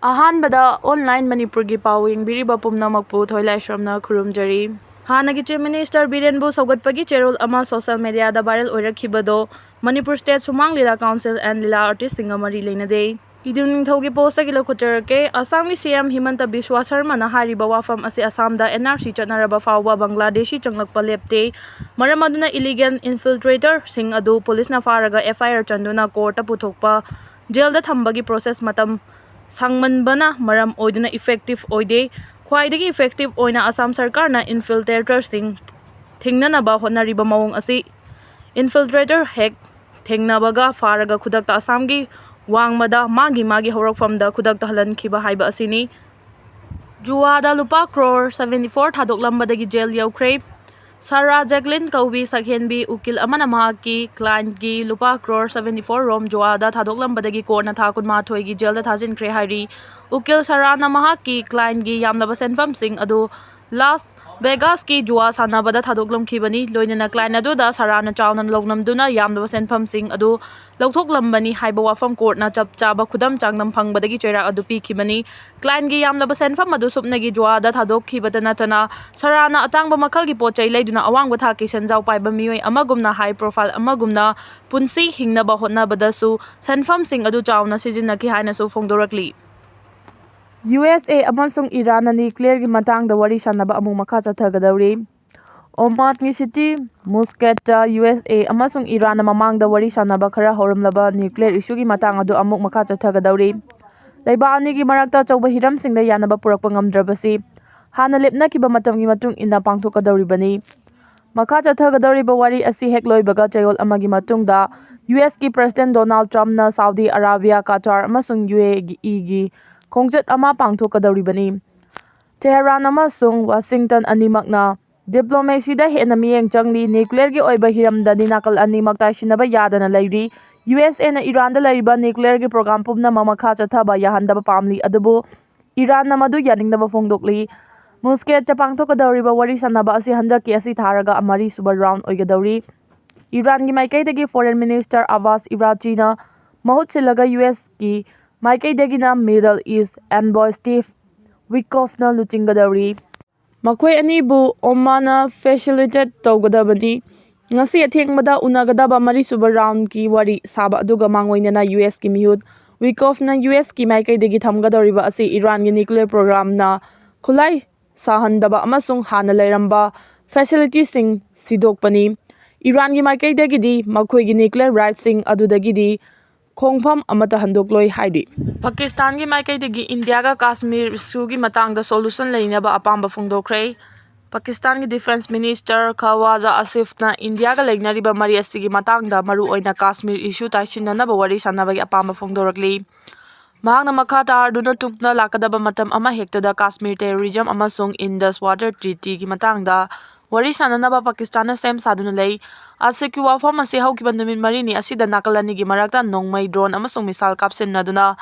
ꯑꯍꯥꯟꯕꯗ ꯑꯣꯟꯂꯥꯏꯟ ꯃꯅꯤꯄꯨꯔꯒꯤ ꯄꯥꯎ ꯌꯦꯡꯕꯤꯔꯤꯕ ꯄꯨꯝꯅꯃꯛꯄꯨ ꯊꯣꯏꯂꯥꯏꯁ꯭ꯔꯝꯅ ꯈꯨꯔꯨꯝꯖꯔꯤ꯫ ꯍꯥꯟꯅꯒꯤ ꯆꯤꯐ ꯃꯤꯅꯤꯁꯇꯔ ꯕꯤꯔꯦꯟꯕꯨ ꯁꯧꯒꯠꯄꯒꯤ ꯆꯦꯔꯣꯜ ꯑꯃ ꯁꯣꯁꯤꯌꯦꯜ ꯃꯤꯗꯤꯌꯥꯗ ꯚꯥꯏꯔꯦꯜ ꯑꯣꯏꯔꯛꯈꯤꯕꯗꯣ ꯃꯅꯤꯄꯨꯔ ꯁ꯭ꯇꯦꯠ ꯁꯨꯃꯥꯡ ꯂꯤꯂꯥ ꯀꯥꯎꯟꯁꯤꯜ ꯑꯦꯟ ꯂꯤꯂꯥ ꯑꯥꯔꯇꯤꯁꯁꯤꯡꯒ ꯃꯔꯤ ꯂꯩꯅꯗꯦ꯫ ꯏꯗꯨ ꯅꯤꯡꯊꯧꯒꯤ ꯄꯣꯁꯇꯒꯤ ꯂꯧꯈꯠꯆꯔꯛꯀꯦ꯫ ꯑꯁꯥꯝꯒꯤ ꯁꯤꯑꯦꯝ ꯍꯤꯃꯟꯇ ꯕꯤꯁ꯭ꯋꯥ ꯁꯔꯃꯅ ꯍꯥꯏꯔꯤꯕ ꯋꯥꯐꯝ ꯑꯁꯤ ꯑꯁꯥꯝꯗ NRC ꯆꯠꯅꯔꯕ ꯐꯥꯎꯕ ꯕꯪꯒ꯭ꯂꯥꯗꯦꯁꯤ ꯆꯪꯂꯛꯄ ꯂꯦꯞꯇꯦ꯫ ꯃꯔꯝ ꯑꯗꯨꯅ ꯏꯂꯤꯒꯦꯜ ꯏꯟꯐꯤꯜꯇ꯭ꯔꯦꯇꯔꯁꯤꯡ ꯑꯗꯨ ꯄꯨꯂꯤꯁꯅ ꯐꯥꯔꯒ FIR ꯆꯟꯗꯨꯅ ꯀꯣꯔꯠꯇ ꯄꯨꯊꯣꯛꯄ, ꯖꯦꯜꯗ ꯊꯝꯕꯒꯤ ꯄ꯭ꯔꯣꯁꯦꯁ ꯃꯇꯝ ꯁꯥꯡꯃꯟꯕꯅ ꯃꯔꯝ ꯑꯣꯏꯗꯨꯅ ꯏꯐꯦꯛꯇꯤꯚ ꯑꯣꯏꯗꯦ꯫ ꯈ꯭ꯋꯥꯏꯗꯒꯤ ꯏꯐꯦꯛꯇꯤꯚ ꯑꯣꯏꯅ ꯑꯁꯥꯝ ꯁꯔꯀꯥꯔꯅ ꯏꯟꯐꯤꯜꯇ꯭ꯔꯦꯇꯔꯁꯤꯡ ꯊꯤꯡꯅꯅꯕ ꯍꯣꯠꯅꯔꯤꯕ ꯃꯑꯣꯡ ꯑꯁꯤ ꯏꯟꯐꯤꯜꯇ꯭ꯔꯦꯇꯔ ꯍꯦꯛ ꯊꯦꯡꯅꯕꯒ ꯐꯥꯔꯒ ꯈꯨꯗꯛꯇ ꯑꯁꯥꯝꯒꯤ ꯋꯥꯡꯃꯗ ꯃꯥꯒꯤ ꯍꯧꯔꯛꯐꯝꯗ ꯈꯨꯗꯛꯇ ꯍꯜꯍꯟꯈꯤꯕ ꯍꯥꯏꯕ ꯑꯁꯤꯅꯤ꯫ ꯖꯨꯋꯥꯗ ꯂꯨꯄꯥ ꯀ꯭ꯔꯣꯔ 74 ꯊꯥꯗꯣꯛꯂꯝꯕꯗꯒꯤ ꯖꯦꯜ ꯌꯧꯈ꯭ꯔꯦ꯫ ꯁꯥꯔꯥ ꯖꯦꯛꯂꯤꯟ ꯀꯧꯕꯤ ꯁꯛꯍꯦꯟꯕꯤ ꯎꯀꯤꯜ ꯑꯃꯅ ꯃꯍꯥꯛꯀꯤ ꯀ꯭ꯂꯥꯏꯟꯠꯒꯤ ꯂꯨꯄꯥ ꯀ꯭ꯔꯣꯔ 74 ꯔꯣꯝ ꯖꯨꯋꯥꯗ ꯊꯥꯗꯣꯛꯂꯝꯕꯗꯒꯤ ꯀꯣꯔꯠꯅ ꯊꯥ 12ꯒꯤ ꯖꯦꯜꯗ ꯊꯥꯖꯤꯟꯈ꯭ꯔꯦ ꯍꯥꯏꯔꯤ꯫ ꯎꯀꯤꯜ ꯁꯥꯔꯥꯅ ꯃꯍꯥꯛꯀꯤ ꯀ꯭ꯂꯥꯏꯟꯠꯒꯤ ꯌꯥꯝꯂꯕ ꯁꯦꯟꯐꯝꯁꯤꯡ ꯑꯗꯨ ꯂꯥꯁ ꯚꯦꯒꯥꯁꯀꯤ ꯖꯨꯋꯥ ꯁꯥꯟꯅꯕꯗ ꯊꯥꯗꯣꯛꯂꯝꯈꯤꯕꯅꯤ꯫ ꯂꯣꯏꯅꯅ ꯀ꯭ꯂꯥꯏꯟꯠ ꯑꯗꯨꯗ ꯁꯥꯔꯥꯅ ꯆꯥꯎꯅ ꯂꯧꯅꯝꯗꯨꯅ ꯌꯥꯝꯂꯕ ꯁꯦꯟꯐꯝꯁꯤꯡ ꯑꯗꯨ ꯂꯧꯊꯣꯛꯂꯝꯕꯅꯤ ꯍꯥꯏꯕ ꯋꯥꯐꯝ ꯀꯣꯔꯠꯅ ꯆꯞ ꯆꯥꯕ ꯈꯨꯗꯝ ꯆꯥꯡꯗꯝ ꯐꯪꯕꯗꯒꯤ ꯆꯩꯔꯥꯛ ꯑꯗꯨ ꯄꯤꯈꯤꯕꯅꯤ꯫ ꯀ꯭ꯂꯥꯏꯟꯠꯒꯤ ꯌꯥꯝꯂꯕ ꯁꯦꯟꯐꯝ ꯑꯗꯨ ꯁꯨꯞꯅꯒꯤ ꯖꯨꯋꯥꯗ ꯊꯥꯗꯣꯛꯈꯤꯕꯇ ꯅꯠꯇꯅ ꯁꯥꯔꯥꯅ ꯑꯇꯥꯡꯕ ꯃꯈꯜꯒꯤ ꯄꯣꯠꯆꯩ ꯂꯩꯗꯨꯅ ꯑꯋꯥꯡꯕ ꯊꯥꯛꯀꯤ ꯁꯦꯟꯖꯥꯎ ꯄꯥꯏꯕ ꯃꯤꯑꯣꯏ ꯑꯃꯒꯨꯝꯅ ꯍꯥꯏ ꯄ꯭ꯔꯣꯐꯥꯏꯜ ꯑꯃꯒꯨꯝꯅ ꯄꯨꯟꯁꯤ ꯍꯤꯡꯅꯕ ꯍꯣꯠꯅꯕꯗꯁꯨ ꯁꯦꯟꯐꯝꯁꯤꯡ ꯑꯗꯨ ꯆꯥꯎꯅ ꯁꯤꯖꯤꯟꯅꯈꯤ ꯍꯥꯏꯅꯁꯨ ꯐꯣꯡꯗꯣꯔꯛꯂꯤ꯫ USA ꯑꯃꯁꯨꯡ ꯏꯔꯥꯟꯅ ꯅ꯭ꯌꯨꯀ꯭ꯂꯤꯌꯔꯒꯤ ꯃꯇꯥꯡꯗ ꯋꯥꯔꯤ ꯁꯥꯅꯕ ꯑꯃꯨꯛ ꯃꯈꯥ ꯆꯠꯊꯒꯗꯧꯔꯤ꯫ ꯑꯣꯃꯥꯟꯒꯤ ꯁꯤꯇꯤ ꯃꯨꯁꯀꯦꯠꯇ USA ꯑꯃꯁꯨꯡ ꯏꯔꯥꯟꯅ ꯃꯃꯥꯡꯗ ꯋꯥꯔꯤ ꯁꯥꯅꯕ ꯈꯔ ꯍꯧꯔꯝꯂꯕ ꯅ꯭ꯌꯨꯀ꯭ꯂꯤꯌꯔ ꯏꯁꯨꯒꯤ ꯃꯇꯥꯡ ꯑꯗꯨ ꯑꯃꯨꯛ ꯃꯈꯥ ꯆꯠꯊꯒꯗꯧꯔꯤ꯫ ꯂꯩꯕꯥꯛ ꯑꯅꯤꯒꯤ ꯃꯔꯛꯇ ꯑꯆꯧꯕ ꯍꯤꯔꯝꯁꯤꯡꯗ ꯌꯥꯅꯕ ꯄꯨꯔꯛꯄ ꯉꯝꯗ꯭ꯔꯕꯁꯤ ꯍꯥꯟꯅ ꯂꯦꯞꯅꯈꯤꯕ ꯃꯇꯝꯒꯤ ꯃꯇꯨꯡ ꯏꯟꯅ ꯄꯥꯡꯊꯣꯛꯀꯗꯧꯔꯤꯕꯅꯤ꯫ ꯃꯈꯥ ꯆꯠꯊꯒꯗꯧꯔꯤꯕ ꯋꯥꯔꯤ ꯑꯁꯤ ꯍꯦꯛ ꯂꯣꯏꯕꯒ ꯆꯌꯣꯜ ꯑꯃꯒꯤ ꯃꯇꯨꯡꯗ USꯀꯤ ꯄ꯭ꯔꯦꯁꯤꯗꯦꯟꯠ ꯗꯣꯅꯥꯜꯗ ꯇ꯭ꯔꯝꯞꯅ ꯁꯥꯎꯗꯤ ꯑꯔꯥꯕꯤꯌꯥ, ꯀꯇꯥꯔ ꯑꯃꯁꯨꯡ UAEꯒꯤ ꯈꯣꯡꯆꯠ ꯑꯃ ꯄꯥꯡꯊꯣꯛꯀꯗꯧꯔꯤꯕꯅꯤ꯫ ꯇꯦꯍꯔꯥꯟ ꯑꯃꯁꯨꯡ ꯋꯥꯁꯤꯡꯇꯟ ꯑꯅꯤꯃꯛꯅ ꯗꯤꯄ꯭ꯂꯣꯃꯦꯁꯤꯗ ꯍꯦꯟꯅ ꯃꯤꯠꯌꯦꯡ ꯆꯪꯂꯤ꯫ ꯅ꯭ꯌꯨꯀ꯭ꯂꯤꯌꯔꯒꯤ ꯑꯣꯏꯕ ꯍꯤꯔꯝꯗꯗꯤ ꯅꯥꯀꯜ ꯑꯅꯤꯃꯛ ꯇꯥꯏꯁꯤꯟꯅꯕ ꯌꯥꯗꯅ ꯂꯩꯔꯤ꯫ USAꯅ ꯏꯔꯥꯟꯗ ꯂꯩꯔꯤꯕ ꯅ꯭ꯌꯨꯀ꯭ꯂꯤꯌꯔꯒꯤ ꯄ꯭ꯔꯣꯒ꯭ꯔꯥꯝ ꯄꯨꯝꯅꯃꯛ ꯃꯈꯥ ꯆꯠꯊꯕ ꯌꯥꯍꯟꯗꯕ ꯄꯥꯝꯂꯤ, ꯑꯗꯨꯕꯨ ꯏꯔꯥꯟꯅ ꯃꯗꯨ ꯌꯥꯅꯤꯡꯗꯕ ꯐꯣꯡꯗꯣꯛꯂꯤ꯫ ꯃꯨꯁꯀꯦꯠꯇ ꯄꯥꯡꯊꯣꯛꯀꯗꯧꯔꯤꯕ ꯋꯥꯔꯤ ꯁꯥꯅꯕ ꯑꯁꯤ ꯍꯟꯗꯛꯀꯤ ꯑꯁꯤ ꯊꯥꯔꯒ ꯃꯔꯤꯁꯨꯕ ꯔꯥꯎꯟꯗ ꯑꯣꯏꯒꯗꯧꯔꯤ꯫ ꯏꯔꯥꯟꯒꯤ ꯃꯥꯏꯀꯩꯗꯒꯤ ꯐꯣꯔꯦꯟ ꯃꯤꯅꯤꯁꯇꯔ ꯑꯕꯥꯁ ꯑꯦꯔꯥꯛꯆꯤꯅ ꯃꯍꯨꯠ ꯁꯤꯜꯂꯒ USꯀꯤ ꯃꯥꯏꯀꯩꯗꯒꯤꯅ ꯃꯤꯗꯜ ꯏꯁꯠ ꯑꯦꯟꯚꯣꯏ ꯁ꯭ꯇꯤꯚ ꯋꯤꯠꯀꯣꯐꯅ ꯂꯨꯆꯤꯡꯒꯗꯧꯔꯤ꯫ ꯃꯈꯣꯏ ꯑꯅꯤꯕꯨ ꯑꯣꯃꯥꯟꯅ ꯐꯦꯁꯤꯂꯤꯇꯦꯠ ꯇꯧꯒꯗꯕꯅꯤ꯫ ꯉꯁꯤ ꯑꯊꯦꯡꯕꯗ ꯎꯅꯒꯗꯕ ꯃꯔꯤꯁꯨꯕ ꯔꯥꯎꯟꯗꯀꯤ ꯋꯥꯔꯤ ꯁꯥꯕ ꯑꯗꯨꯒ ꯃꯥꯡꯑꯣꯏꯅꯅ USꯀꯤ ꯃꯤꯍꯨꯠ ꯋꯤꯠꯀꯣꯐꯅ USꯀꯤ ꯃꯥꯏꯀꯩꯗꯒꯤ ꯊꯝꯒꯗꯧꯔꯤꯕ ꯑꯁꯤ ꯏꯔꯥꯟꯒꯤ ꯅ꯭ꯌꯨꯀ꯭ꯂꯤꯌꯔ ꯄ꯭ꯔꯣꯒ꯭ꯔꯥꯝꯅ ꯈꯨꯠꯂꯥꯏ ꯁꯥꯍꯟꯗꯕ ꯑꯃꯁꯨꯡ ꯍꯥꯟꯅ ꯂꯩꯔꯝꯕ ꯐꯦꯁꯤꯂꯤꯇꯤꯁꯤꯡ ꯁꯤꯗꯣꯛꯄꯅꯤ꯫ ꯏꯔꯥꯟꯒꯤ ꯃꯥꯏꯀꯩꯗꯒꯤꯗꯤ ꯃꯈꯣꯏꯒꯤ ꯅ꯭ꯌꯨꯀ꯭ꯂꯤꯌꯔ ꯔꯥꯏꯠꯁꯤꯡ ꯑꯗꯨꯗꯒꯤꯗꯤ ꯈꯣꯡꯐꯝ ꯑꯃꯠꯇ ꯍꯟꯗꯣꯛꯂꯣꯏ ꯍꯥꯏꯔꯤ꯫ ꯄꯥꯀꯤꯁꯇꯥꯟꯒꯤ ꯃꯥꯏꯀꯩꯗꯒꯤ ꯏꯟꯗꯤꯌꯥꯒ ꯀꯥꯁꯃꯤꯔ ꯏꯁꯨꯒꯤ ꯃꯇꯥꯡꯗ ꯁꯣꯂꯨꯁꯟ ꯂꯩꯅꯕ ꯑꯄꯥꯝꯕ ꯐꯣꯡꯗꯣꯛꯈ꯭ꯔꯦ꯫ ꯄꯥꯀꯤꯁꯇꯥꯟꯒꯤ ꯗꯤꯐꯦꯟꯁ ꯃꯤꯅꯤꯁꯇꯔ ꯈꯋꯥꯖꯥ ꯑꯁꯤꯐꯅ ꯏꯟꯗꯤꯌꯥꯒ ꯂꯩꯅꯔꯤꯕ ꯃꯔꯤ ꯑꯁꯤꯒꯤ ꯃꯇꯥꯡꯗ ꯃꯔꯨꯑꯣꯏꯅ ꯀꯥꯁꯃꯤꯔ ꯏꯁꯨ ꯇꯥꯏꯁꯤꯟꯅꯅꯕ ꯋꯥꯔꯤ ꯁꯥꯅꯕꯒꯤ ꯑꯄꯥꯝꯕ ꯐꯣꯡꯗꯣꯔꯛꯂꯤ꯫ ꯃꯍꯥꯛꯅ ꯃꯈꯥ ꯇꯥꯔꯗꯨꯅ ꯇꯨꯡꯗ ꯂꯥꯛꯀꯗꯕ ꯃꯇꯝ ꯑꯃꯍꯦꯛꯇꯗ ꯀꯥꯁꯃꯤꯔ ꯇꯦꯔꯣꯔꯤꯖꯝ ꯑꯃꯁꯨꯡ ꯏꯟꯗꯁ ꯋꯥꯇꯔ ꯇ꯭ꯔꯤꯇꯤꯒꯤ ꯃꯇꯥꯡꯗ ꯋꯥꯔꯤ ꯁꯥꯅꯅꯕ ꯄꯥꯀꯤꯁꯇꯥꯟꯅ ꯁꯦꯝ ꯁꯥꯗꯨꯅ ꯂꯩ꯫ ꯑꯁꯤꯐꯀꯤ ꯋꯥꯐꯝ ꯑꯁꯤ ꯍꯧꯈꯤꯕ ꯅꯨꯃꯤꯠ ꯃꯔꯤꯅꯤ ꯑꯁꯤꯗ ꯅꯥꯀꯜ ꯑꯅꯤꯒꯤ ꯃꯔꯛꯇ ꯅꯣꯡꯃꯩ, ꯗ꯭ꯔꯣꯟ ꯑꯃꯁꯨꯡ ꯃꯤꯁꯥꯏꯜ ꯀꯥꯞꯁꯤꯟꯅꯗꯨꯅ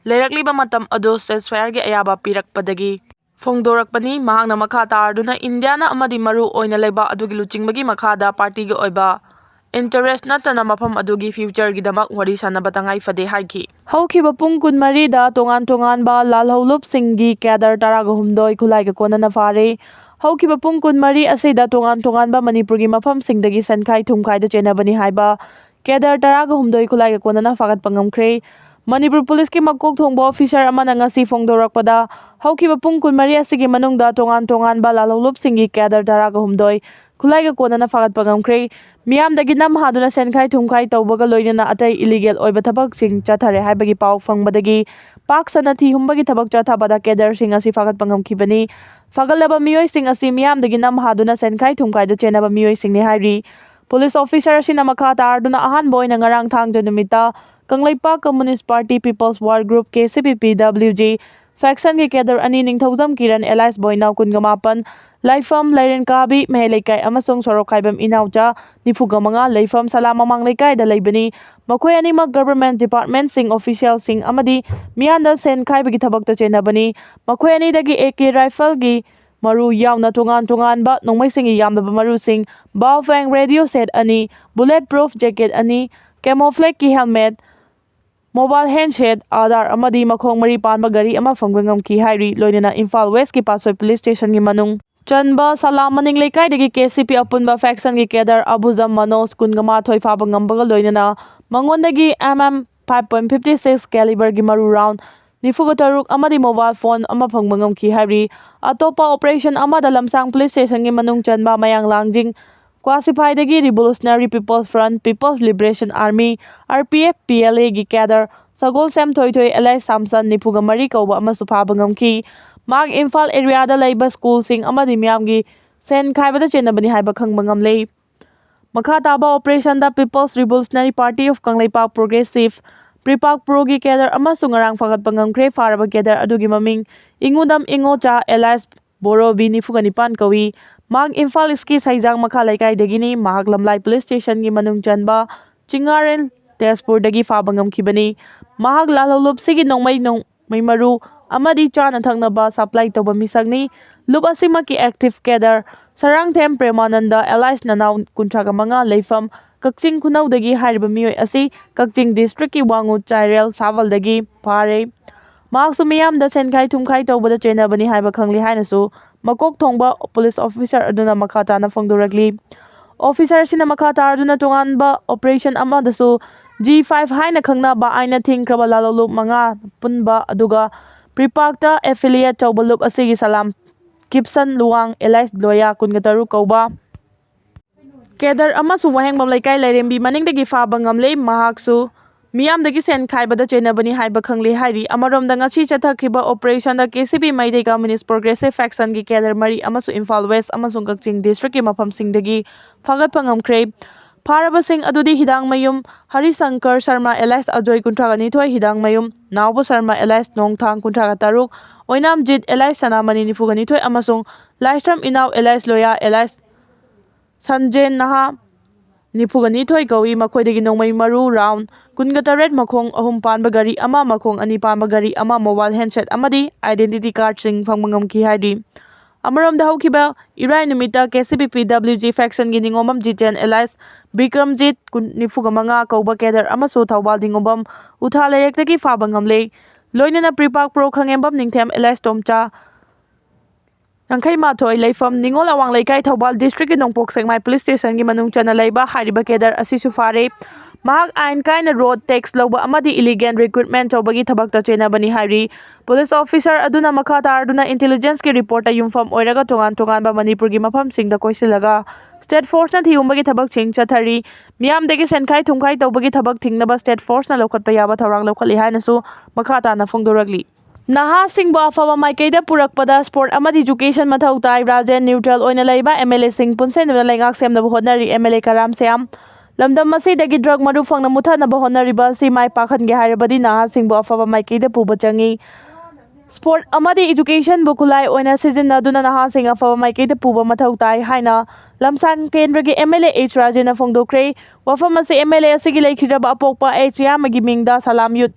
ꯂꯩꯔꯛꯂꯤꯕ ꯃꯇꯝ ꯑꯗꯨ ꯁꯦꯖꯐꯥꯌꯔꯒꯤ ꯑꯌꯥꯕ ꯄꯤꯔꯛꯄꯗꯒꯤ ꯐꯣꯡꯗꯣꯔꯛꯄꯅꯤ꯫ ꯃꯍꯥꯛꯅ ꯃꯈꯥ ꯇꯥꯔꯗꯨꯅ ꯏꯟꯗꯤꯌꯥꯅ ꯑꯃꯗꯤ ꯃꯔꯨ ꯑꯣꯏꯅ ꯂꯩꯕꯥꯛ ꯑꯗꯨꯒꯤ ꯂꯨꯆꯤꯡꯕꯒꯤ ꯃꯈꯥꯗ ꯄꯥꯔꯇꯤꯒꯤ ꯑꯣꯏꯕ ꯏꯟꯇꯔꯦꯁꯠ ꯅꯠꯇꯅ ꯃꯐꯝ ꯑꯗꯨꯒꯤ ꯐ꯭ꯌꯨꯆꯔꯒꯤꯗꯃꯛ ꯋꯥꯔꯤ ꯁꯥꯅꯕ ꯇꯉꯥꯏꯐꯗꯦ ꯍꯥꯏꯈꯤ꯫ ꯍꯧꯈꯤꯕ ꯄꯨꯡ 24ꯗ ꯇꯣꯉꯥꯟ-ꯇꯣꯉꯥꯟꯕ ꯂꯥꯜꯍꯧꯂꯨꯞꯁꯤꯡꯒꯤ ꯀꯦꯗꯔ 12 ꯈꯨꯠꯂꯥꯏꯒ ꯀꯣꯟꯅꯅ ꯐꯥꯔꯦ꯫ ꯍꯧꯈꯤꯕ ꯄꯨꯡ 24 ꯑꯁꯤꯗ ꯇꯣꯉꯥꯟ-ꯇꯣꯉꯥꯟꯕ ꯃꯅꯤꯄꯨꯔꯒꯤ ꯃꯐꯝꯁꯤꯡꯗꯒꯤ ꯁꯟꯈꯥꯏ-ꯊꯨꯝꯈꯥꯏꯗ ꯆꯦꯟꯅꯕꯅꯤ ꯍꯥꯏꯕ ꯀꯦꯗꯔ 12 ꯈꯨꯠꯂꯥꯏꯒ ꯀꯣꯟꯅꯅ ꯐꯥꯒꯠꯄ ꯉꯝꯈ꯭ꯔꯦ꯫ ꯃꯅꯤꯄꯨꯔ ꯄꯨꯂꯤꯁꯀꯤ ꯃꯀꯣꯛ ꯊꯣꯡꯕ ꯑꯣꯐꯤꯁꯥꯔ ꯑꯃꯅ ꯉꯁꯤ ꯐꯣꯡꯗꯣꯔꯛꯄꯗ ꯍꯧꯈꯤꯕ ꯄꯨꯡ 24 ꯑꯁꯤꯒꯤ ꯃꯅꯨꯡꯗ ꯇꯣꯉꯥꯟ-ꯇꯣꯉꯥꯟꯕ ꯂꯥꯜꯍꯧꯂꯨꯞꯁꯤꯡꯒꯤ ꯀꯦꯗꯔ 12 ꯈꯨꯠꯂꯥꯏꯒ ꯀꯣꯟꯅꯅ ꯐꯥꯒꯠꯄ ꯉꯝꯈ꯭ꯔꯦ꯫ ꯃꯤꯌꯥꯝꯗꯒꯤ ꯅꯝ ꯍꯥꯗꯨꯅ ꯁꯦꯟꯈꯥꯏ-ꯊꯨꯝꯈꯥꯏ ꯇꯧꯕꯒ ꯂꯣꯏꯅꯅ ꯑꯇꯩ ꯏꯂꯤꯒꯦꯜ ꯑꯣꯏꯕ ꯊꯕꯛꯁꯤꯡ ꯆꯠꯊꯔꯦ ꯍꯥꯏꯕꯒꯤ ꯄꯥꯎ ꯐꯪꯕꯗꯒꯤ ꯄꯥꯛ ꯁꯟꯅ ꯊꯤ-ꯍꯨꯝꯕꯒꯤ ꯊꯕꯛ ꯆꯠꯊꯕꯗ ꯀꯦꯗꯔꯁꯤꯡ ꯑꯁꯤ ꯐꯥꯒꯠꯄ ꯉꯝꯈꯤꯕꯅꯤ꯫ ꯐꯥꯒꯠꯂꯕ ꯃꯤꯑꯣꯏꯁꯤꯡ ꯑꯁꯤ ꯃꯤꯌꯥꯝꯗꯒꯤ ꯅꯝ ꯍꯥꯗꯨꯅ ꯁꯦꯟꯈꯥꯏ-ꯊꯨꯝꯈꯥꯏꯗ ꯆꯦꯟꯅꯕ ꯃꯤꯑꯣꯏꯁꯤꯡꯅꯤ ꯍꯥꯏꯔꯤ꯫ ꯄꯨꯂꯤꯁ ꯑꯣꯐꯤꯁꯥꯔ ꯑꯁꯤꯅ ꯃꯈꯥ ꯇꯥꯔꯗꯨꯅ ꯑꯍꯥꯟꯕ ꯑꯣꯏꯅ ꯉꯔꯥꯡ ꯊꯥꯡꯖ ꯅꯨꯃꯤꯠꯇ Kangleipak communist party peoples war group (KCPP-WG) ꯐꯦꯛꯁꯟꯒꯤ ꯀꯦꯗꯔ 2 ꯅꯤꯡꯊꯧꯖꯝ ꯀꯤꯔꯟ ꯑꯦꯂꯥꯏꯁ ꯕꯣꯏꯅꯥꯎ 19, ꯂꯥꯏꯐꯝ ꯂꯩꯔꯦꯟꯀꯥꯕꯤ ꯃꯍꯩ ꯂꯩꯀꯥꯏ ꯑꯃꯁꯨꯡ ꯁꯣꯔꯣꯛꯈꯥꯏꯕꯝ ꯏꯅꯥꯎꯆꯥ 95, ꯂꯩꯐꯝ ꯁꯂꯥ ꯃꯃꯥꯡ ꯂꯩꯀꯥꯏꯗ ꯂꯩꯕꯅꯤ꯫ ꯃꯈꯣꯏ ꯑꯅꯤꯃꯛ ꯒꯚꯔꯟꯃꯦꯟꯠ ꯗꯤꯄꯥꯔꯠꯃꯦꯟꯠꯁꯤꯡ, ꯑꯣꯐꯤꯁꯤꯌꯦꯜꯁꯤꯡ ꯑꯃꯗꯤ ꯃꯤꯌꯥꯝꯗ ꯁꯦꯟ ꯈꯥꯏꯕꯒꯤ ꯊꯕꯛꯇ ꯆꯦꯟꯅꯕꯅꯤ꯫ ꯃꯈꯣꯏ ꯑꯅꯤꯗꯒꯤ AK ꯔꯥꯏꯐꯜꯒꯤ ꯃꯔꯨ ꯌꯥꯎꯅ ꯇꯣꯉꯥꯟ-ꯇꯣꯉꯥꯟꯕ ꯅꯣꯡꯃꯩꯁꯤꯡꯒꯤ ꯌꯥꯝꯂꯕ ꯃꯔꯨꯁꯤꯡ, ꯕꯥꯎꯐꯦꯡ radio set 2, bulletproof jacket 2, ꯀꯦꯃꯣꯐ꯭ꯂꯦꯒꯀꯤ ꯍꯦꯜꯃꯦꯠ ꯃꯣꯕꯥꯏꯜ ꯍꯦꯟꯗꯁꯦꯠ, ꯑꯥꯙꯥꯔ ꯑꯃꯗꯤ ꯃꯈꯣꯡ ꯃꯔꯤ ꯄꯥꯟꯕ ꯒꯥꯔꯤ ꯑꯃ ꯐꯪꯕ ꯉꯝꯈꯤ ꯍꯥꯏꯔꯤ ꯂꯣꯏꯅꯅ ꯏꯝꯐꯥꯜ ꯋꯦꯁꯀꯤ ꯄꯥꯠꯁꯣꯏ ꯄꯨꯂꯤꯁ ꯁ꯭ꯇꯦꯁꯟꯒꯤ ꯃꯅꯨꯡ ꯆꯟꯕ ꯁꯂꯥꯝ ꯃꯅꯤꯡ ꯂꯩꯀꯥꯏꯗꯒꯤ ꯀꯦꯁꯤꯄꯤ ꯑꯄꯨꯟꯕ ꯐꯦꯛꯁꯟꯒꯤ ꯀꯦꯗꯔ ꯑꯕꯨꯖꯝ ꯃꯅꯣꯖ 22 ꯐꯥꯕ ꯉꯝꯕꯒ ꯂꯣꯏꯅꯅ ꯃꯉꯣꯟꯗꯒꯤ MM 5.56 ꯀꯦꯂꯤꯕꯔꯒꯤ ꯃꯔꯨ ꯔꯥꯎꯟ 43 ꯑꯃꯗꯤ ꯃꯣꯕꯥꯏꯜ ꯐꯣꯟ ꯑꯃ ꯐꯪꯕ ꯉꯝꯈꯤ ꯍꯥꯏꯔꯤ ꯑꯇꯣꯞꯄ ꯑꯣꯄꯔꯦꯁꯟ ꯑꯃꯗ ꯂꯝꯁꯥꯡ ꯄꯨꯂꯤꯁ ꯁ꯭ꯇꯦꯁꯟꯒꯤ ꯃꯅꯨꯡ ꯆꯟꯕ ꯃꯌꯥꯡ ꯂꯥꯡꯖꯤꯡ ꯀ꯭ꯋꯥꯁꯤꯐꯥꯏꯗꯒꯤ revolutionary peoples front peoples liberation army RPF PLAꯒꯤ cadre Sagolsem Thoithoi alias Samson 24 ꯀꯧꯕ ꯑꯃꯁꯨ ꯐꯥꯕ ꯉꯝꯈꯤ꯫ ꯃꯍꯥꯛ ꯏꯝꯐꯥꯜ ꯑꯦꯔꯤꯌꯥꯗ ꯂꯩꯕ ꯁ꯭ꯀꯨꯜꯁꯤꯡ ꯑꯃꯗꯤ ꯃꯤꯌꯥꯝꯒꯤ ꯁꯦꯟ ꯈꯥꯏꯕꯗ ꯆꯦꯟꯅꯕꯅꯤ ꯍꯥꯏꯕ ꯈꯪꯕ ꯉꯝꯂꯦ꯫ ꯃꯈꯥ ꯇꯥꯕ ꯑꯣꯄꯔꯦꯁꯟꯗ peoples revolutionary party of Kangleipak progressive PREPAK ꯄ꯭ꯔꯣꯒꯤ ꯀꯦꯗꯔ ꯑꯃꯁꯨ ꯉꯔꯥꯡ ꯐꯥꯒꯠꯄ ꯉꯝꯈ꯭ꯔꯦ꯫ ꯐꯥꯔꯕ ꯀꯦꯗꯔ ꯑꯗꯨꯒꯤ ꯃꯃꯤꯡ ꯏꯉꯨꯗꯝ ꯏꯉꯣꯆꯥ ꯑꯦꯂꯥꯏꯁ ꯕꯣꯔꯣꯕꯤ 24 ꯀꯧꯏ꯫ ꯃꯍꯥꯛ ꯏꯝꯐꯥꯜ ꯏꯁꯀꯤ ꯁꯩꯖꯥꯡ ꯃꯈꯥ ꯂꯩꯀꯥꯏꯗꯒꯤꯅꯤ꯫ ꯃꯍꯥꯛ ꯂꯝꯂꯥꯏ ꯄꯨꯂꯤꯁ ꯁ꯭ꯇꯦꯁꯟꯒꯤ ꯃꯅꯨꯡ ꯆꯟꯕ ꯆꯤꯡꯉꯥꯔꯦꯜ ꯇꯦꯖꯄꯨꯔꯗꯒꯤ ꯐꯥꯕ ꯉꯝꯈꯤꯕꯅꯤ꯫ ꯃꯍꯥꯛ ꯂꯥꯜꯍꯧꯂꯨꯞꯁꯤꯒꯤ ꯅꯣꯡꯃꯩ ꯃꯔꯨ ꯑꯃꯗꯤ ꯆꯥꯅ ꯊꯛꯅꯕ ꯁꯄ꯭ꯂꯥꯏ ꯇꯧꯕ ꯃꯤꯁꯛꯅꯤ꯫ ꯂꯨꯞ ꯑꯁꯤꯃꯛꯀꯤ ꯑꯦꯛꯇꯤꯚ ꯀꯦꯗꯔ ꯁꯔꯥꯡꯊꯦꯝ ꯄ꯭ꯔꯦꯃꯥꯅꯟꯗ ꯑꯦꯂꯥꯏꯁ ꯅꯅꯥꯎ 35 ꯂꯩꯐꯝ ꯀꯛꯆꯤꯡ ꯈꯨꯅꯧꯗꯒꯤ ꯍꯥꯏꯔꯤꯕ ꯃꯤꯑꯣꯏ ꯑꯁꯤ ꯀꯛꯆꯤꯡ ꯗꯤꯁꯇ꯭ꯔꯤꯛꯀꯤ ꯋꯥꯡꯉꯨ ꯆꯥꯏꯔꯦꯜ ꯁꯥꯕꯜꯗꯒꯤ ꯐꯥꯔꯦ꯫ ꯃꯍꯥꯛꯁꯨ ꯃꯤꯌꯥꯝꯗ ꯁꯦꯟꯈꯥꯏ ꯊꯨꯝꯈꯥꯏ ꯇꯧꯕꯗ ꯆꯦꯟꯅꯕꯅꯤ ꯍꯥꯏꯕ ꯈꯪꯂꯤ ꯍꯥꯏꯅꯁꯨ ꯃꯀꯣꯛ ꯊꯣꯡꯕ ꯄꯨꯂꯤꯁ ꯑꯣꯐꯤꯁꯥꯔ ꯑꯗꯨꯅ ꯃꯈꯥ ꯇꯥꯅ ꯐꯣꯡꯗꯣꯔꯛꯂꯤ꯫ ꯑꯣꯐꯤꯁꯥꯔꯁꯤꯅ ꯃꯈꯥ ꯇꯥꯔꯗꯨꯅ ꯇꯣꯉꯥꯟꯕ ꯑꯣꯄꯔꯦꯁꯟ ꯑꯃꯗꯁꯨ G5 ꯍꯥꯏꯅ ꯈꯪꯅꯕ ꯑꯥꯏꯟꯅ ꯊꯤꯡꯈ꯭ꯔꯕ ꯂꯥꯜꯍꯧꯂꯨꯞ 5 ꯄꯨꯟꯕ ꯑꯗꯨꯒ ꯄ꯭ꯔꯤꯄꯥꯛꯇ ꯑꯦꯐꯤꯂꯤꯌꯦꯠ ꯇꯧꯕ ꯂꯨꯞ ꯑꯁꯤꯒꯤ ꯁꯂꯥꯝ ꯀꯤꯞꯁꯟ ꯂꯨꯋꯥꯡ ꯑꯦꯂꯥꯏꯁ ꯂꯣꯌꯥ 23 ꯀꯧꯕ ꯀꯦꯗꯔ ꯑꯃꯁꯨ ꯋꯥꯍꯦꯡꯕꯝ ꯂꯩꯀꯥꯏ ꯂꯩꯔꯦꯝꯕꯤ ꯃꯅꯤꯡꯗꯒꯤ ꯐꯥꯕ ꯉꯝꯂꯦ꯫ ꯃꯍꯥꯛꯁꯨ ꯃꯤꯌꯥꯝꯗꯒꯤ ꯁꯦꯟ ꯈꯥꯏꯕꯗ ꯆꯦꯟꯅꯕꯅꯤ ꯍꯥꯏꯕ ꯈꯪꯂꯤ ꯍꯥꯏꯔꯤ꯫ ꯑꯃꯔꯣꯝꯗ ꯉꯁꯤ ꯆꯠꯊꯈꯤꯕ ꯑꯣꯄꯔꯦꯁꯟꯗ KCP ꯃꯩꯇꯩ ꯀꯝꯃ꯭ꯌꯨꯅꯤꯁꯠ ꯄ꯭ꯔꯣꯒ꯭ꯔꯦꯁꯤꯚ ꯐꯦꯛꯁꯟꯒꯤ ꯀꯦꯗꯔ 3 ꯑꯃꯁꯨ ꯏꯝꯐꯥꯜ ꯋꯦꯁ ꯑꯃꯁꯨꯡ ꯀꯛꯆꯤꯡ ꯗꯤꯁꯇ꯭ꯔꯤꯛꯀꯤ ꯃꯐꯝꯁꯤꯡꯗꯒꯤ ꯐꯥꯒꯠꯄ ꯉꯝꯈ꯭ꯔꯦ꯫ ꯐꯥꯔꯕꯁꯤꯡ ꯑꯗꯨꯗꯤ ꯍꯤꯗꯥꯡꯃꯌꯨꯝ ꯍꯔꯤꯁꯪꯀꯔ ꯁꯔꯃ ꯑꯦꯂꯥꯏꯁ ꯑꯖꯣꯏ 22 ꯍꯤꯗꯥꯡꯃꯌꯨꯝ ꯅꯥꯎꯕ ꯁꯔꯃ ꯑꯦꯂꯥꯏꯁ ꯅꯣꯡꯊꯥꯡ 33 ꯑꯣꯏꯅꯥꯝꯖꯤꯠ ꯑꯦꯂꯥꯏꯁ ꯁꯅꯥꯃꯅꯤ 22 ꯑꯃꯁꯨꯡ ꯂꯥꯏꯁ꯭ꯔꯝ ꯏꯅꯥꯎ ꯑꯦꯂꯥꯏꯁ ꯂꯣꯌꯥ ꯑꯦꯂꯥꯏꯁ ꯁꯟꯖꯦꯟ ꯅꯍꯥ 22 ꯀꯧꯏ꯫ ꯃꯈꯣꯏꯗꯒꯤ ꯅꯣꯡꯃꯩ ꯃꯔꯨ ꯔꯥꯎꯟ 18 ꯃꯈꯣꯡ 3 ꯄꯥꯟꯕ ꯒꯥꯔꯤ ꯑꯃ ꯃꯈꯣꯡ 2 ꯄꯥꯟꯕ ꯒꯥꯔꯤ ꯑꯃ ꯃꯣꯕꯥꯏꯜ ꯍꯦꯟꯗꯁꯦꯠ ꯑꯃꯗꯤ ꯑꯥꯏꯗꯦꯟꯇꯤꯇꯤ ꯀꯥꯔꯗꯁꯤꯡ ꯐꯪꯕ ꯉꯝꯈꯤ ꯍꯥꯏꯔꯤ꯫ ꯑꯃꯔꯣꯝꯗ ꯍꯧꯈꯤꯕ ꯏꯔꯥꯏ ꯅꯨꯃꯤꯠꯇ KCP PWG ꯐꯦꯛꯁꯟꯒꯤ ꯅꯤꯉꯣꯝꯕꯝ ꯖꯤꯇꯦꯟ ꯑꯦꯂꯥꯏꯁ ꯕꯤꯀ꯭ꯔꯝꯖꯤꯠ 25 ꯀꯧꯕ ꯀꯦꯗꯔ ꯑꯃꯁꯨ ꯊꯧꯕꯥꯜ ꯅꯤꯉꯣꯝꯕꯝ ꯎꯊꯥ ꯂꯩꯔꯛꯇꯒꯤ ꯐꯥꯕ ꯉꯝꯂꯦ꯫ ꯂꯣꯏꯅꯅ ꯄ꯭ꯔꯤꯄꯥꯛ ꯄ꯭ꯔꯣ ꯈꯪꯉꯦꯝꯕꯝ ꯅꯤꯡꯊꯦꯝ ꯑꯦꯂꯥꯏꯁ ꯇꯣꯝꯆꯥ 51 ꯂꯩꯐꯝ ꯅꯤꯉꯣꯜ ꯑꯋꯥꯡ ꯂꯩꯀꯥꯏ ꯊꯧꯕꯥꯜ ꯗꯤꯁꯇ꯭ꯔꯤꯛꯀꯤ ꯅꯣꯡꯄꯣꯛ ꯁꯦꯛꯃꯥꯏ ꯄꯨꯂꯤꯁ ꯁ꯭ꯇꯦꯁꯟꯒꯤ ꯃꯅꯨꯡ ꯆꯟꯅ ꯂꯩꯕ ꯍꯥꯏꯔꯤꯕ ꯀꯦꯗꯔ ꯑꯁꯤꯁꯨ ꯐꯥꯔꯦ꯫ ꯃꯍꯥꯛ ꯑꯥꯏꯟ ꯀꯥꯏꯅ ꯔꯣꯗ ꯇꯦꯛꯁ ꯂꯧꯕ ꯑꯃꯗꯤ ꯏꯂꯤꯒꯦꯜ ꯔꯤꯀ꯭ꯔꯨꯏꯠꯃꯦꯟꯠ ꯇꯧꯕꯒꯤ ꯊꯕꯛꯇ ꯆꯦꯟꯅꯕꯅꯤ ꯍꯥꯏꯔꯤ꯫ ꯄꯨꯂꯤꯁ ꯑꯣꯐꯤꯁꯥꯔ ꯑꯗꯨꯅ ꯃꯈꯥ ꯇꯥꯔꯗꯨꯅ ꯏꯟꯇꯦꯂꯤꯖꯦꯟꯁꯀꯤ ꯔꯤꯄꯣꯔꯠꯇ ꯌꯨꯝꯐꯝ ꯑꯣꯏꯔꯒ ꯇꯣꯉꯥꯟ ꯇꯣꯉꯥꯟꯕ ꯃꯅꯤꯄꯨꯔꯒꯤ ꯃꯐꯝꯁꯤꯡꯗ ꯀꯣꯏꯁꯤꯜꯂꯒ ꯁ꯭ꯇꯦꯠ ꯐꯣꯔꯁꯅ ꯊꯤꯍꯨꯝꯕꯒꯤ ꯊꯕꯛꯁꯤꯡ ꯆꯠꯊꯔꯤ꯫ ꯃꯤꯌꯥꯝꯗꯒꯤ ꯁꯦꯟꯈꯥꯏ ꯊꯨꯝꯈꯥꯏ ꯇꯧꯕꯒꯤ ꯊꯕꯛ ꯊꯤꯡꯅꯕ ꯁ꯭ꯇꯦꯠ ꯐꯣꯔꯁꯅ ꯂꯧꯈꯠꯄ ꯌꯥꯕ ꯊꯧꯔꯥꯡ ꯂꯧꯈꯠꯂꯤ ꯍꯥꯏꯅꯁꯨ ꯃꯈꯥ ꯇꯥꯅ ꯐꯣꯡꯗꯣꯔꯛꯂꯤ꯫ ꯅꯍꯥꯁꯤꯡꯕꯨ ꯑꯐꯕ ꯃꯥꯏꯀꯩꯗ ꯄꯨꯔꯛꯄꯗ ꯁ꯭ꯄꯣꯔꯠ ꯑꯃꯗꯤ ꯏꯖꯨꯀꯦꯁꯟ ꯃꯊꯧ ꯇꯥꯏ꯫ ꯔꯥꯖ꯭ꯌ ꯅ꯭ꯌꯨꯇ꯭ꯔꯦꯜ ꯑꯣꯏꯅ ꯂꯩꯕ MLAꯁꯤꯡ ꯄꯨꯟꯁꯤꯟꯗꯨꯅ ꯂꯩꯉꯥꯛ ꯁꯦꯝꯅꯕ ꯍꯣꯠꯅꯔꯤ꯫ MLA ꯀꯔꯥꯝ ꯁ꯭ꯌꯥꯝ ꯂꯝꯗꯝ ꯑꯁꯤꯗꯒꯤ ꯗ꯭ꯔꯒ ꯃꯔꯨ ꯐꯪꯅ ꯃꯨꯠꯊꯅꯕ ꯍꯣꯠꯅꯔꯤꯕ ꯑꯁꯤ ꯃꯥꯏ ꯄꯥꯛꯍꯟꯒꯦ ꯍꯥꯏꯔꯕꯗꯤ ꯅꯍꯥꯁꯤꯡꯕꯨ ꯑꯐꯕ ꯃꯥꯏꯀꯩꯗ ꯄꯨꯕ ꯆꯪꯏ꯫ ꯁ꯭ꯄꯣꯔꯠ ꯑꯃꯗꯤ ꯏꯖꯨꯀꯦꯁꯟꯕꯨ ꯈꯨꯠꯂꯥꯏ ꯑꯣꯏꯅ ꯁꯤꯖꯤꯟꯅꯗꯨꯅ ꯅꯍꯥꯁꯤꯡ ꯑꯐꯕ ꯃꯥꯏꯀꯩꯗ ꯄꯨꯕ ꯃꯊꯧ ꯇꯥꯏ ꯍꯥꯏꯅ ꯂꯝꯁꯥꯡ ꯀꯦꯟꯗ꯭ꯔꯒꯤ MLA H ꯔꯥꯖꯦꯅ ꯐꯣꯡꯗꯣꯛꯈ꯭ꯔꯦ꯫ ꯋꯥꯐꯝ ꯑꯁꯤ MLA ꯑꯁꯤꯒꯤ ꯂꯩꯈꯤꯗ꯭ꯔꯕ ꯑꯄꯣꯛꯄ H ꯌꯥꯃꯒꯤ ꯃꯤꯡꯗ ꯁꯂꯥꯝ ꯌꯨꯠ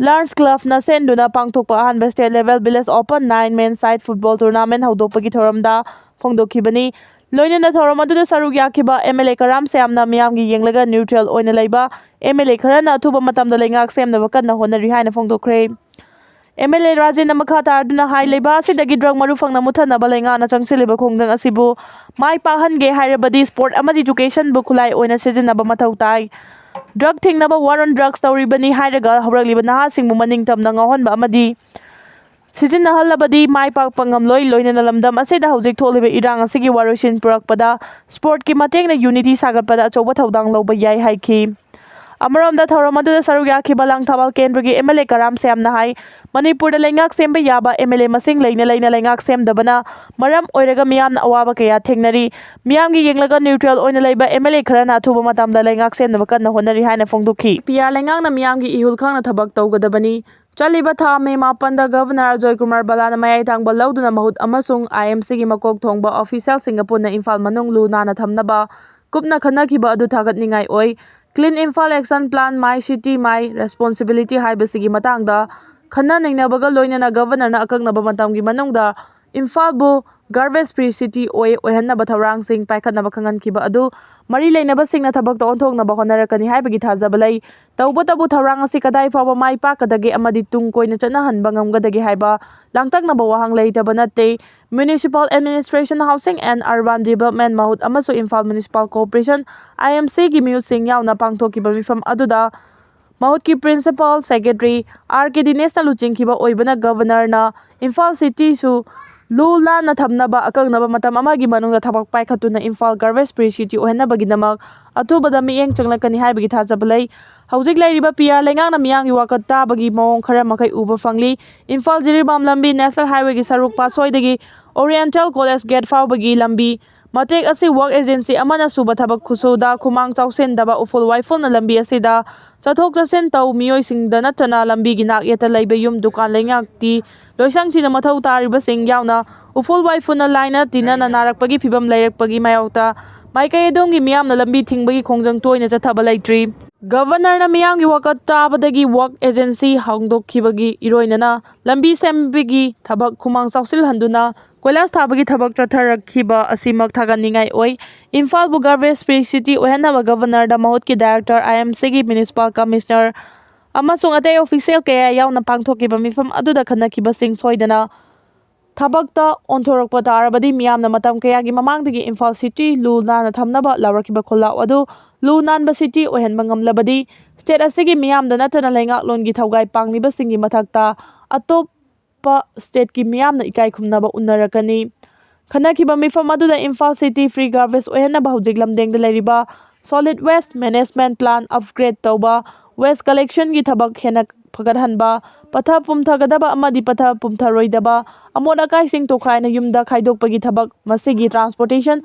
ꯂꯔꯟꯁ ꯀ꯭ꯂꯕꯅ ꯁꯦꯟꯗꯨꯅ ꯄꯥꯡꯊꯣꯛꯄ ꯑꯍꯥꯟꯕ state level village open 9-man side football tournament ꯍꯧꯗꯣꯛꯄꯒꯤ ꯊꯧꯔꯝꯗ ꯐꯣꯡꯗꯣꯛꯈꯤꯕꯅꯤ꯫ ꯂꯣꯏꯅꯅ ꯊꯧꯔꯝ ꯑꯗꯨꯗ ꯁꯔꯨꯛ ꯌꯥꯈꯤꯕ MLA ꯀꯔꯥꯝ ꯁ꯭ꯌꯥꯝꯅ ꯃꯤꯌꯥꯝꯒꯤ ꯌꯦꯡꯂꯒ ꯅ꯭ꯌꯨꯇ꯭ꯔꯦꯜ ꯑꯣꯏꯅ ꯂꯩꯕ MLA ꯈꯔꯅ ꯑꯊꯨꯕ ꯃꯇꯝꯗ ꯂꯩꯉꯥꯛ ꯁꯦꯝꯅꯕ ꯀꯟꯅ ꯍꯣꯠꯅꯔꯤ ꯍꯥꯏꯅ ꯐꯣꯡꯗꯣꯛꯈ꯭ꯔꯦ꯫ MLA ꯔꯥꯖꯦꯅ ꯃꯈꯥ ꯇꯥꯔꯗꯨꯅ ꯍꯥꯏ ꯂꯩꯕꯥꯛ ꯑꯁꯤꯗꯒꯤ ꯗ꯭ꯔꯒ ꯃꯔꯨ ꯐꯪꯅ ꯃꯨꯠꯊꯅꯕ ꯂꯩꯉꯥꯛꯅ ꯆꯪꯁꯤꯜꯂꯤꯕ ꯈꯣꯡꯖꯪ ꯑꯁꯤꯕꯨ ꯃꯥꯏ ꯄꯥꯛꯍꯟꯒꯦ ꯍꯥꯏꯔꯕꯗꯤ ꯁ꯭ꯄꯣꯔꯠ ꯑꯃꯗꯤ ꯏꯖꯨꯀꯦꯁꯟꯕꯨ ꯈꯨꯠꯂꯥꯏ ꯑꯣꯏꯅ ꯁꯤꯖꯤꯟꯅꯕ ꯃꯊꯧ ꯇꯥꯏ꯫ ꯗ꯭ꯔꯒ ꯊꯤꯡꯅꯕ ꯋꯥꯔ ꯑꯣꯟ ꯗ꯭ꯔꯒꯁ ꯇꯧꯔꯤꯕꯅꯤ ꯍꯥꯏꯔꯒ ꯍꯧꯔꯛꯂꯤꯕ ꯅꯍꯥꯁꯤꯡꯕꯨ ꯃꯅꯤꯡꯇꯝꯅ ꯉꯥꯎꯍꯟꯕ ꯑꯃꯗꯤ ꯁꯤꯖꯤꯟꯅꯍꯜꯂꯕꯗꯤ ꯃꯥꯏ ꯄꯥꯛꯄ ꯉꯝꯂꯣꯏ꯫ ꯂꯣꯏꯅꯅ ꯂꯝꯗꯝ ꯑꯁꯤꯗ ꯍꯧꯖꯤꯛ ꯊꯣꯛꯂꯤꯕ ꯏꯔꯥꯡ ꯑꯁꯤꯒꯤ ꯋꯥꯔꯣꯏꯁꯤꯟ ꯄꯨꯔꯛꯄꯗ ꯁ꯭ꯄꯣꯔꯠꯀꯤ ꯃꯇꯦꯡꯅ ꯌꯨꯅꯤꯇꯤ ꯁꯥꯒꯠꯄꯗ ꯑꯆꯧꯕ ꯊꯧꯗꯥꯡ ꯂꯧꯕ ꯌꯥꯏ ꯍꯥꯏꯈꯤ꯫ ꯑꯃꯔꯣꯝꯗ ꯊꯧꯔꯝ ꯑꯗꯨꯗ ꯁꯔꯨꯛ ꯌꯥꯈꯤꯕ ꯂꯪꯊꯕꯥꯜ ꯀꯦꯟꯗ꯭ꯔꯒꯤ MLA ꯀꯔꯥꯝ ꯁ꯭ꯌꯥꯝꯅ ꯍꯥꯏ ꯃꯅꯤꯄꯨꯔꯗ ꯂꯩꯉꯥꯛ ꯁꯦꯝꯕ ꯌꯥꯕ MLA ꯃꯁꯤꯡ ꯂꯩꯅ ꯂꯩꯅ ꯂꯩꯉꯥꯛ ꯁꯦꯝꯗꯕꯅ ꯃꯔꯝ ꯑꯣꯏꯔꯒ ꯃꯤꯌꯥꯝꯅ ꯑꯋꯥꯕ ꯀꯌꯥ ꯊꯦꯡꯅꯔꯤ꯫ ꯃꯤꯌꯥꯝꯒꯤ ꯌꯦꯡꯂꯒ ꯅ꯭ꯌꯨꯇ꯭ꯔꯦꯜ ꯑꯣꯏꯅ ꯂꯩꯕ MLA ꯈꯔꯅ ꯑꯊꯨꯕ ꯃꯇꯝꯗ ꯂꯩꯉꯥꯛ ꯁꯦꯝꯅꯕ ꯀꯟꯅ ꯍꯣꯠꯅꯔꯤ ꯍꯥꯏꯅ ꯐꯣꯡꯗꯣꯛꯈꯤ꯫ ꯄꯤꯌꯥ ꯂꯩꯉꯥꯛꯅ ꯃꯤꯌꯥꯝꯒꯤ ꯏꯍꯨꯜ ꯈꯪꯅ ꯊꯕꯛ ꯇꯧꯒꯗꯕꯅꯤ꯫ ꯆꯠꯂꯤꯕ ꯊꯥ ꯃꯦ 9ꯗ ꯒꯚꯔꯅꯔ ꯑꯖꯣꯏ ꯀꯨꯃꯥꯔ ꯕꯂꯥꯅ ꯃꯌꯥꯏ ꯊꯪꯕ ꯂꯧꯗꯨꯅ ꯃꯍꯨꯠ ꯑꯃꯁꯨꯡ IMCꯒꯤ ꯃꯀꯣꯛ ꯊꯣꯡꯕ ꯑꯣꯐꯤꯁꯤꯌꯦꯜꯁꯤꯡꯒ ꯄꯨꯟꯅ ꯏꯝꯐꯥꯜ ꯃꯅꯨꯡ ꯂꯨ ꯅꯥꯟꯅ ꯊꯝꯅꯕ ꯀꯨꯞꯅ ꯈꯟꯅꯈꯤꯕ ꯑꯗꯨ ꯊꯥꯒꯠꯅꯤꯡꯉꯥꯏ ꯑꯣꯏ꯫ ꯀ꯭ꯂꯤꯟ ꯏꯝꯐꯥꯜ ꯑꯦꯛꯁꯟ ꯄ꯭ꯂꯥꯟ ꯃꯥꯏ ꯁꯤꯇꯤ ꯃꯥꯏ ꯔꯦꯁꯄꯣꯟꯁꯤꯕꯤꯂꯤꯇꯤ ꯍꯥꯏꯕꯁꯤꯒꯤ ꯃꯇꯥꯡꯗ ꯈꯟꯅ ꯅꯩꯅꯕꯒ ꯂꯣꯏꯅꯅ ꯒꯚꯔꯅꯔꯅ ꯑꯀꯛꯅꯕ ꯃꯇꯝꯒꯤ ꯃꯅꯨꯡꯗ ꯏꯝꯐꯥꯜꯕꯨ garbage free city oihanaba thawrangsing paikhatnaba khangankiba adu mari leinabasingna thabakta onthoknaba honarakani haibagi thajaba lei tawbatabu thawrang asi kadai fawba mai pakadage amadi tung koina chanahanba ngamgadage haiba langtaknaba wahang leitaba natte municipal administration housing and urban development mahut amasu Imphal municipal corporation IMC gi miusing yauna pangthokiba mifam aduda mahut ki principal secretary RK Dinesh na luchingkiba oibana governor na Imphal city su Lula na thamnaba akagnaba matam amagi manungda thabak paikhatuna Imphal garbage free city ohenabaginamak atubada miyeng changlakani haibagi thajabalai hawjik lairiba PR lengang na miyang yuwakat tabagi mawong khara makai uba fangli Imphal Jiribam lambi national highway gi saruk pasoidagi Oriental College gate fawbagi lambi matek asi work agency amana suba thabak khusuda khumang chawsen daba uful waiful na lambi asida chathok chasen taw miyoi singda natana lambi gi nak yeta leibe yum dukan lengak ti loisang china mathau tariba sing yauna uful waiful na laina tinana narakpagi phibam leirakpagi mayauta maikai edonggi miyam na lambi thingbagi khongjang toina chathaba leitri Governor na miyang wakat tabadagi work agency hangdokhibagi iroinana lambi sembigi thabak khumang chawsil handuna Koilas thabagi thabak chatharakhiba asimak thaganingai oi Imphal bu garbage free city ohenaba governor da mahut ki director IMC gi municipal commissioner amasung atei official kaya yauna pangthokiba mifam aduda khanakhiba sing soidana thabakta onthorokpa tarabadi miyamna matam kaya gi mamangdagi Imphal city lu na thamnaba lawrakiba khola adu lu nanba city ohenba ngamlabadi state asigi miyamda natana lengak longi thaugai pangliba singi mathakta atop state ki miyamna ikai khumnaba unarakani khanakhiba mifam aduda Imphal city free garbage ohenaba hawjik lamdengda leiriba solid waste management plan upgrade tauba waste collection gi thabak hena phagadhanba patha pumthagadaba amadi patha pumtharoidaba amon akai sing tokhaina yumda khaidokpagi thabak masigi transportation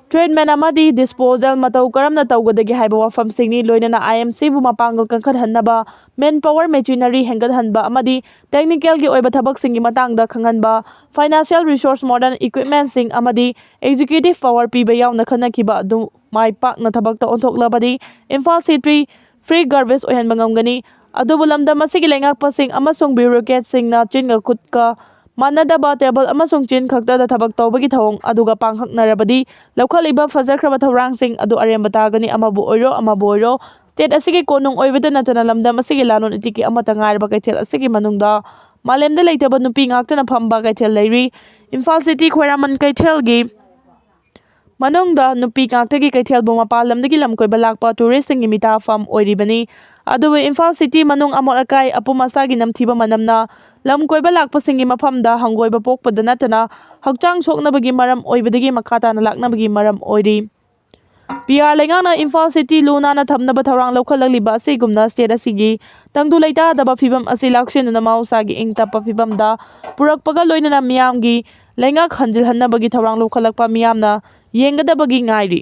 treatment amadi disposal matau karamna tawgadagi haiba wafam singni loinana IMC bu mapangal kankhat hanaba manpower machinery hengat hanba amadi technical gi oiba thabak singi matangda khanganba financial resource modern equipment sing amadi executive power piba yauna khanakhiba adu mai pakna thabakta onthoklabadi Imphal city free garbage ohen bangamgani adubu lamda masigi lengak pasing amasung bureaucrat singna chinga khutka manadaba table amasung chin khakta da thabak tawbagi thawong aduga panghaknarabadi laukhaliba fajarkraba thawrang sing adu aremba tagani amabu oiro state asigi konung oibada natana lamdam asigi lanon itiki amata ngarba kaithel asigi manungda malemda leitaba nupi ngaktana phamba kaithel leiri Imphal city khwaraman kaithel gi manungda nupi ngaktagi kaithel bu mapalamdagi lamkoiba lakpa tourist singi mita fam oiribani adubu Imphal city manung amot akai apumasa gi namthiba manamna lamkoiba lakpa singi mafamda hangoiba pokpada natana hakchang soknabagi maram oibadagi makata na laknabagi maram oiri PR lengana Imphal city luna na thamnaba thawrang lokhalaliba asigumna state asigi tangdu leita daba phibam asi lakshin na mausagi ingtapa phibamda purakpaga loinana miyamgi lengak hanjil hannabagi thawrang lokhalakpa miyamna yengadabagi ngairi